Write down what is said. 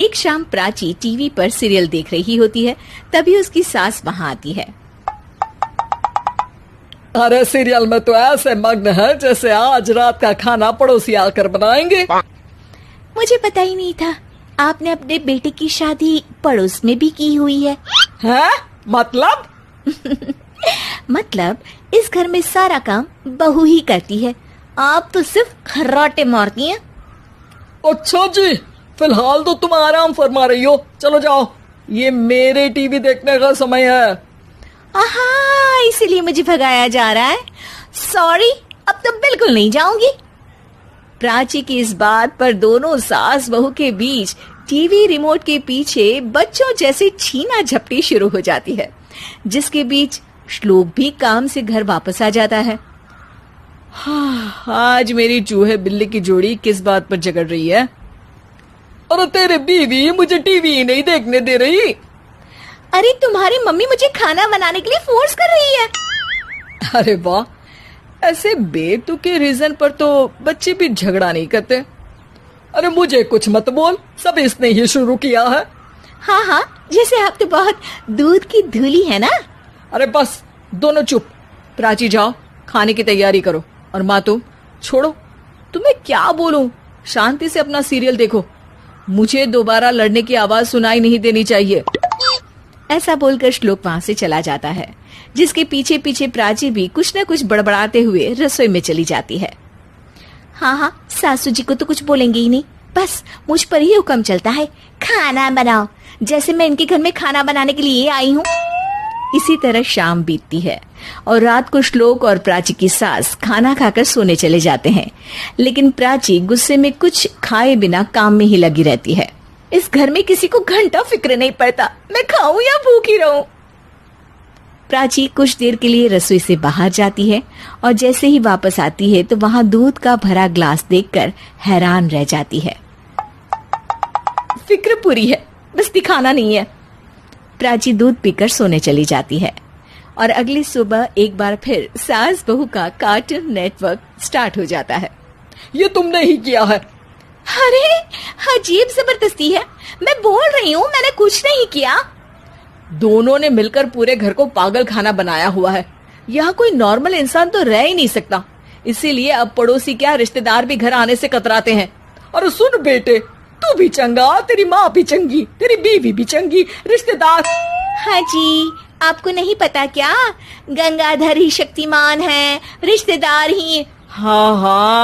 एक शाम प्राची टीवी पर सीरियल देख रही होती है। तभी उसकी सास वहाँ आती है। अरे सीरियल में तो ऐसे मग्न है जैसे आज रात का खाना पड़ोसी आकर बनाएंगे। मुझे पता ही नहीं था आपने अपने बेटे की शादी पड़ोस में भी की हुई है। हैं? मतलब? मतलब इस घर में सारा काम बहू ही करती है, आप तो सिर्फ खर्राटे मारती हैं। अच्छा जी, फिलहाल तो तुम आराम फरमा रही हो, चलो जाओ, ये मेरे टीवी देखने का समय है। आहा, इसीलिए मुझे भगाया जा रहा है। सॉरी, अब तो बिल्कुल नहीं जाऊंगी। प्राची की इस बात पर दोनों सास बहू के बीच टीवी रिमोट के पीछे बच्चों जैसे छीना झपटी शुरू हो जाती है, जिसके बीच श्लोक भी काम से घर वापस आ जाता है। हाँ, आज मेरी चूहे बिल्ली की जोड़ी किस बात पर झगड़ रही है? अरे तेरे बीवी मुझे टीवी ही नहीं देखने दे रही। अरे तुम्हारी मम्मी मुझे खाना बनाने के लिए फोर्स कर रही है। अरे वाह, ऐसे बेतुके रीजन पर तो बच्चे भी झगड़ा नहीं करते। अरे मुझे कुछ मत बोल, सब इसने ही शुरू किया है। हाँ हाँ, जैसे आप तो बहुत दूध की धूली है ना। अरे बस, दोनों चुप। प्राची जाओ, खाने की तैयारी करो। और माँ तुम छोड़ो, तुम्हें क्या बोलूं, शांति से अपना सीरियल देखो, मुझे दोबारा लड़ने की आवाज सुनाई नहीं देनी चाहिए। ऐसा बोलकर श्लोक वहां से चला जाता है, जिसके पीछे पीछे प्राची भी कुछ न कुछ बड़बड़ाते हुए रसोई में चली जाती है। हाँ हाँ, सासू जी को तो कुछ बोलेंगे ही नहीं, बस मुझ पर ही हुक्म चलता है, खाना बनाओ, जैसे मैं इनके घर में खाना बनाने के लिए आई हूँ। इसी तरह शाम बीतती है और रात को श्लोक और प्राची की सास खाना खाकर सोने चले जाते हैं, लेकिन प्राची गुस्से में कुछ खाए बिना काम में ही लगी रहती है। इस घर में किसी को घंटा फिक्र नहीं पड़ता, मैं खाऊं या भूखी रहूं। प्राची कुछ देर के लिए रसोई से बाहर जाती है और जैसे ही वापस आती है तो वहां दूध का भरा ग्लास देखकर हैरान रह जाती है। फिक्र पूरी है, बस दिखाना नहीं है। प्राची दूध पीकर सोने चली जाती है और अगली सुबह एक बार फिर सास बहू का कार्टून नेटवर्क स्टार्ट हो जाता है। ये तुमने ही किया है। अरे अजीब जबरदस्ती है, मैं बोल रही हूँ मैंने कुछ नहीं किया। दोनों ने मिलकर पूरे घर को पागल खाना बनाया हुआ है। यहाँ कोई नॉर्मल इंसान तो रह ही नहीं सकता, इसीलिए अब पड़ोसी क्या रिश्तेदार भी घर आने से कतराते हैं। और सुन बेटे, तू भी चंगा, तेरी माँ भी चंगी, तेरी बीवी भी चंगी, रिश्तेदार। हाँ जी, आपको नहीं पता क्या, गंगाधर ही शक्तिमान है, रिश्तेदार ही। हाँ हाँ।